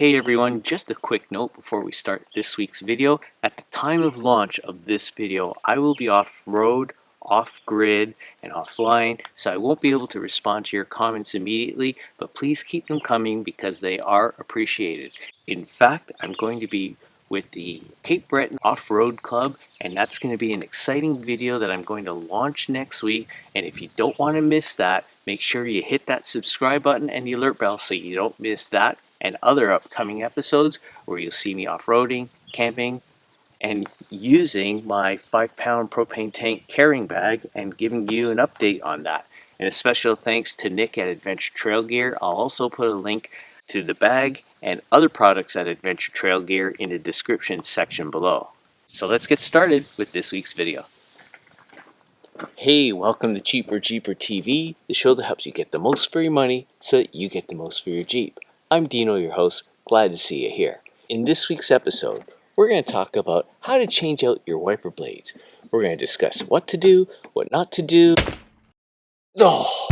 Hey everyone, just a quick note before we start this week's video. At the time of launch of this video, I will be off-road, off-grid, and offline, so I won't be able to respond to your comments immediately, but please keep them coming because they are appreciated. In fact, I'm going to be with the Cape Breton Off-Road Club, and that's going to be an exciting video that I'm going to launch next week, and if you don't want to miss that, make sure you hit that subscribe button and the alert bell so you don't miss that and other upcoming episodes where you'll see me off-roading, camping, and using my 5-pound propane tank carrying bag and giving you an update on that. And a special thanks to Nick at Adventure Trail Gear. I'll also put a link to the bag and other products at Adventure Trail Gear in the description section below. So let's get started with this week's video. Hey, welcome to Cheaper Jeeper TV, the show that helps you get the most for your money so that you get the most for your Jeep. I'm Dino, your host. Glad to see you here. In this week's episode, we're going to talk about how to change out your wiper blades. We're going to discuss what to do, what not to do. Oh!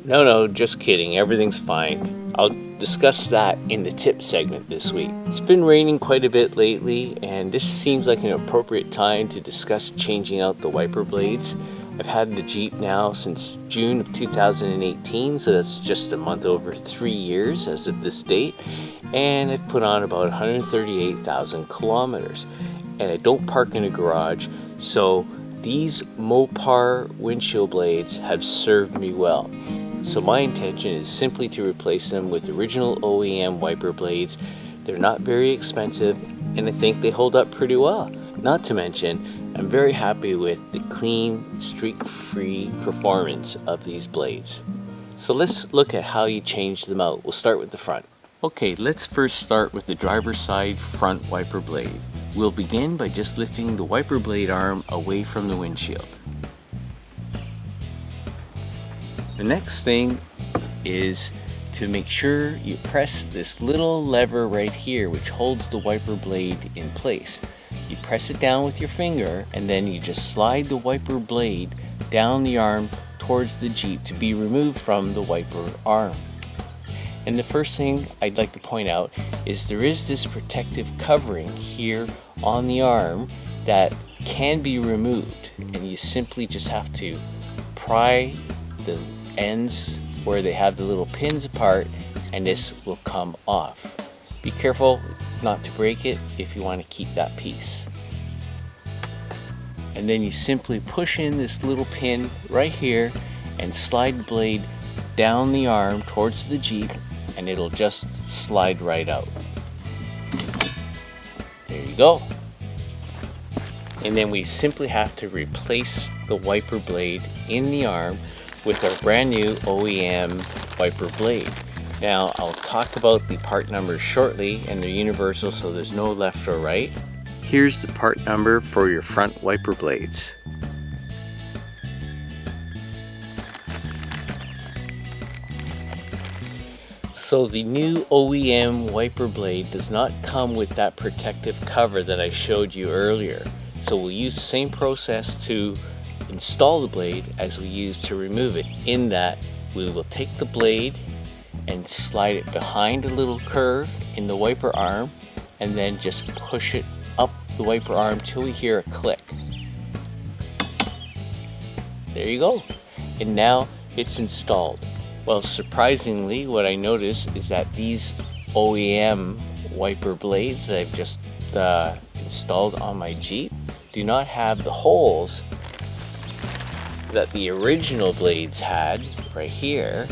No, just kidding. Everything's fine. I'll discuss that in the tip segment this week. It's been raining quite a bit lately, and this seems like an appropriate time to discuss changing out the wiper blades. I've had the Jeep now since June of 2018, so that's just a month over 3 years as of this date, and I've put on about 138,000 kilometers. And I don't park in a garage, so these Mopar windshield blades have served me well. So my intention is simply to replace them with original OEM wiper blades. They're not very expensive, and I think they hold up pretty well. Not to mention, I'm very happy with the clean, streak-free performance of these blades. So let's look at how you change them out. We'll start with the front. Okay, let's first start with the driver's side front wiper blade. We'll begin by just lifting the wiper blade arm away from the windshield. The next thing is to make sure you press this little lever right here which holds the wiper blade in place. You press it down with your finger and then you just slide the wiper blade down the arm towards the Jeep to be removed from the wiper arm. And the first thing I'd like to point out is there is this protective covering here on the arm that can be removed, and you simply just have to pry the ends where they have the little pins apart and this will come off. Be careful not to break it if you want to keep that piece. And then you simply push in this little pin right here and slide the blade down the arm towards the Jeep and it'll just slide right out. There you go. And then we simply have to replace the wiper blade in the arm with our brand new OEM wiper blade. Now I'll talk about the part numbers shortly, and they're universal so there's no left or right. Here's the part number for your front wiper blades. So the new OEM wiper blade does not come with that protective cover that I showed you earlier. So we'll use the same process to install the blade as we use to remove it, in that we will take the blade and slide it behind a little curve in the wiper arm and then just push it up the wiper arm till we hear a click. There you go. And now it's installed. Well, surprisingly, what I noticed is that these OEM wiper blades that I've just installed on my Jeep do not have the holes that the original blades had right here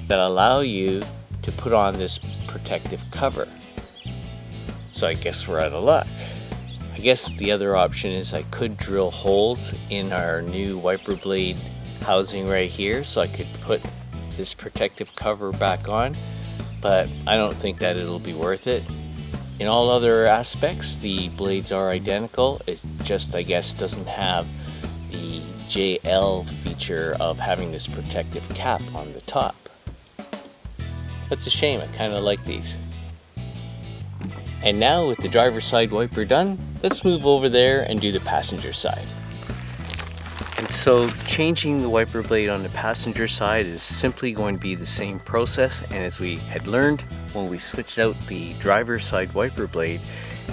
that allow you to put on this protective cover. So I guess we're out of luck. I guess the other option is I could drill holes in our new wiper blade housing right here so I could put this protective cover back on, but I don't think that it'll be worth it. In all other aspects, the blades are identical. It just, I guess, doesn't have the JL feature of having this protective cap on the top. That's a shame. I kind of like these. And now with the driver's side wiper done, let's move over there and do the passenger side. And so changing the wiper blade on the passenger side is simply going to be the same process, and as we had learned when we switched out the driver's side wiper blade,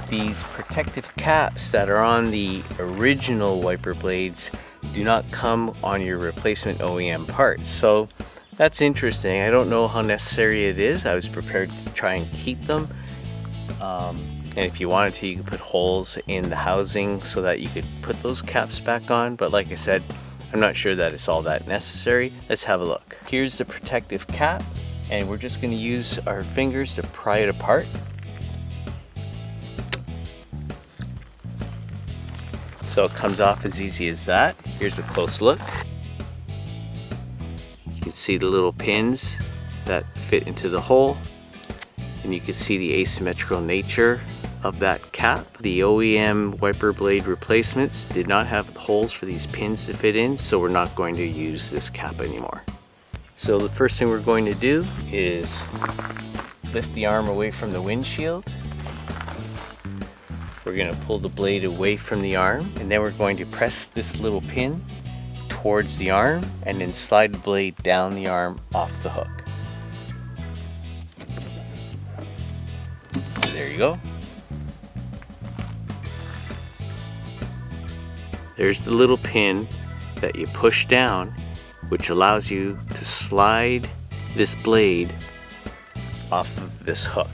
these protective caps that are on the original wiper blades do not come on your replacement OEM parts. So that's interesting. I don't know how necessary it is. I was prepared to try and keep them. And if you wanted to, you could put holes in the housing so that you could put those caps back on. But like I said, I'm not sure that it's all that necessary. Let's have a look. Here's the protective cap, and we're just going to use our fingers to pry it apart. So it comes off as easy as that. Here's a close look. You can see the little pins that fit into the hole, and you can see the asymmetrical nature of that cap. The OEM wiper blade replacements did not have holes for these pins to fit in, so we're not going to use this cap anymore. So the first thing we're going to do is lift the arm away from the windshield. We're going to pull the blade away from the arm, and then we're going to press this little pin towards the arm and then slide the blade down the arm off the hook. There you go. There's the little pin that you push down, which allows you to slide this blade off of this hook.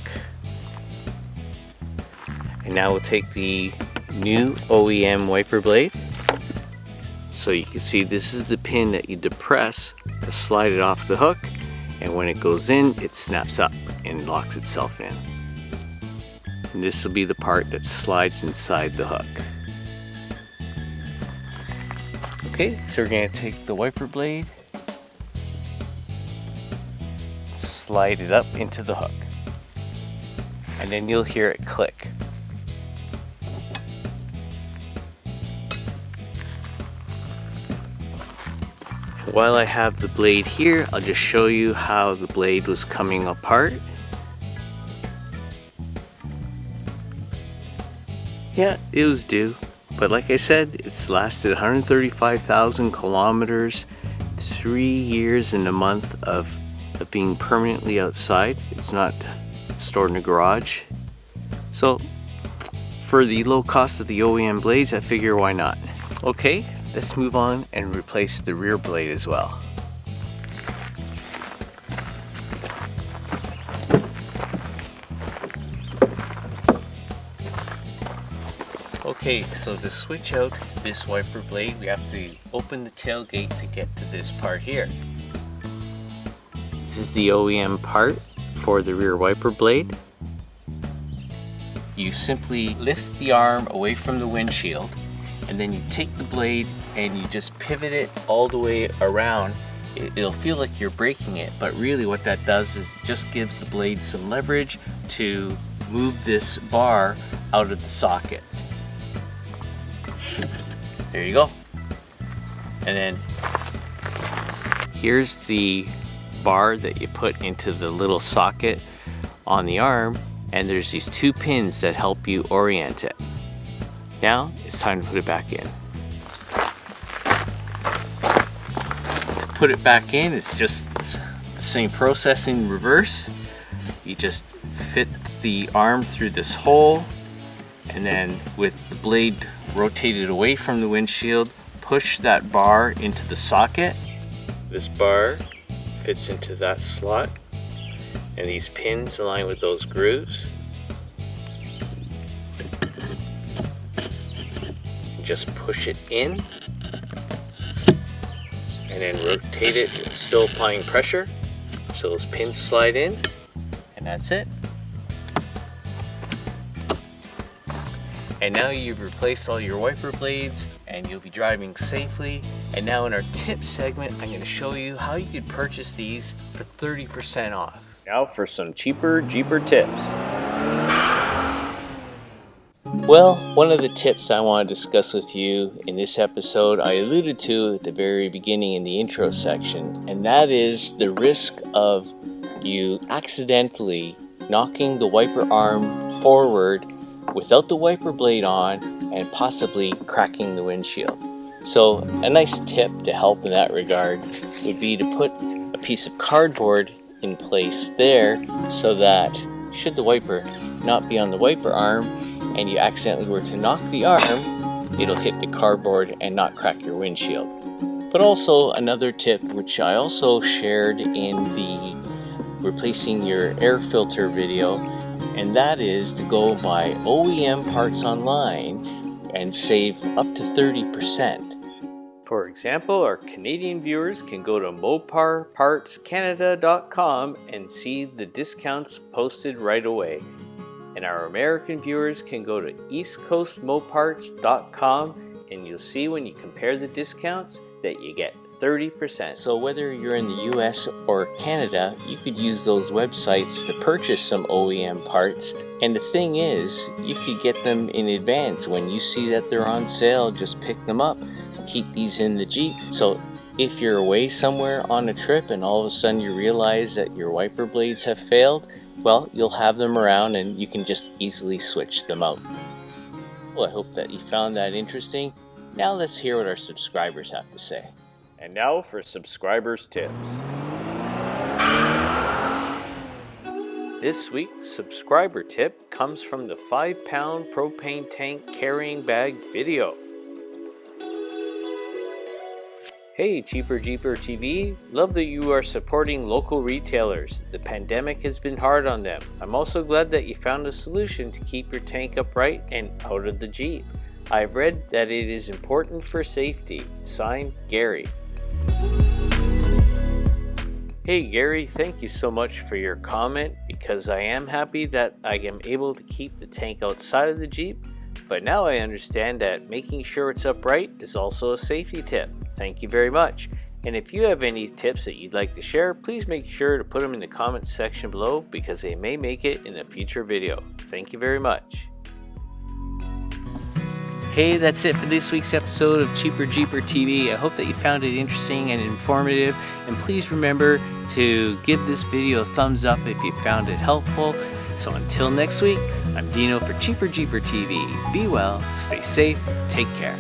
And now we'll take the new OEM wiper blade. So you can see this is the pin that you depress to slide it off the hook, and when it goes in, it snaps up and locks itself in. And this will be the part that slides inside the hook. Okay, so we're going to take the wiper blade, slide it up into the hook, and then you'll hear it click. While I have the blade here, I'll just show you how the blade was coming apart. Yeah, it was due. But like I said, it's lasted 135,000 kilometers, 3 years and a month of being permanently outside. It's not stored in a garage. So for the low cost of the OEM blades, I figure why not? Okay, let's move on and replace the rear blade as well. Okay, so to switch out this wiper blade, we have to open the tailgate to get to this part here. This is the OEM part for the rear wiper blade. You simply lift the arm away from the windshield, and then you take the blade and you just pivot it all the way around. It'll feel like you're breaking it, but really what that does is just gives the blade some leverage to move this bar out of the socket. There you go. And then here's the bar that you put into the little socket on the arm, and there's these two pins that help you orient it. Now it's time to put it back in. To put it back in, it's just the same process in reverse. You just fit the arm through this hole, and then with the blade rotated away from the windshield, push that bar into the socket. This bar fits into that slot, and these pins align with those grooves. Just push it in, and then rotate it, still applying pressure, so those pins slide in, and that's it. And now you've replaced all your wiper blades and you'll be driving safely. And now in our tip segment, I'm going to show you how you could purchase these for 30% off. Now for some cheaper Jeeper tips. Well, one of the tips I want to discuss with you in this episode, I alluded to at the very beginning in the intro section, and that is the risk of you accidentally knocking the wiper arm forward without the wiper blade on and possibly cracking the windshield. So a nice tip to help in that regard would be to put a piece of cardboard in place there so that should the wiper not be on the wiper arm and you accidentally were to knock the arm, it'll hit the cardboard and not crack your windshield. But also another tip, which I also shared in the replacing your air filter video, and that is to go buy OEM parts online and save up to 30%. For example, our Canadian viewers can go to moparpartscanada.com and see the discounts posted right away. And our American viewers can go to eastcoastmoparts.com and you'll see when you compare the discounts that you get 30%. So whether you're in the US or Canada, you could use those websites to purchase some OEM parts. And the thing is, you could get them in advance. When you see that they're on sale, just pick them up. Keep these in the Jeep. So if you're away somewhere on a trip and all of a sudden you realize that your wiper blades have failed, well, you'll have them around and you can just easily switch them out. Well, I hope that you found that interesting. Now let's hear what our subscribers have to say. And now for subscribers' tips. This week's subscriber tip comes from the 5-pound propane tank carrying bag video. Hey Cheaper Jeeper TV, love that you are supporting local retailers. The pandemic has been hard on them. I'm also glad that you found a solution to keep your tank upright and out of the Jeep. I've read that it is important for safety. Signed, Gary. Hey Gary, thank you so much for your comment because I am happy that I am able to keep the tank outside of the Jeep, but now I understand that making sure it's upright is also a safety tip. Thank you very much. And if you have any tips that you'd like to share, please make sure to put them in the comments section below because they may make it in a future video. Thank you very much. Hey, that's it for this week's episode of Cheaper Jeeper TV. I hope that you found it interesting and informative. And please remember to give this video a thumbs up if you found it helpful. So until next week, I'm Dino for Cheaper Jeeper TV. Be well, stay safe, take care.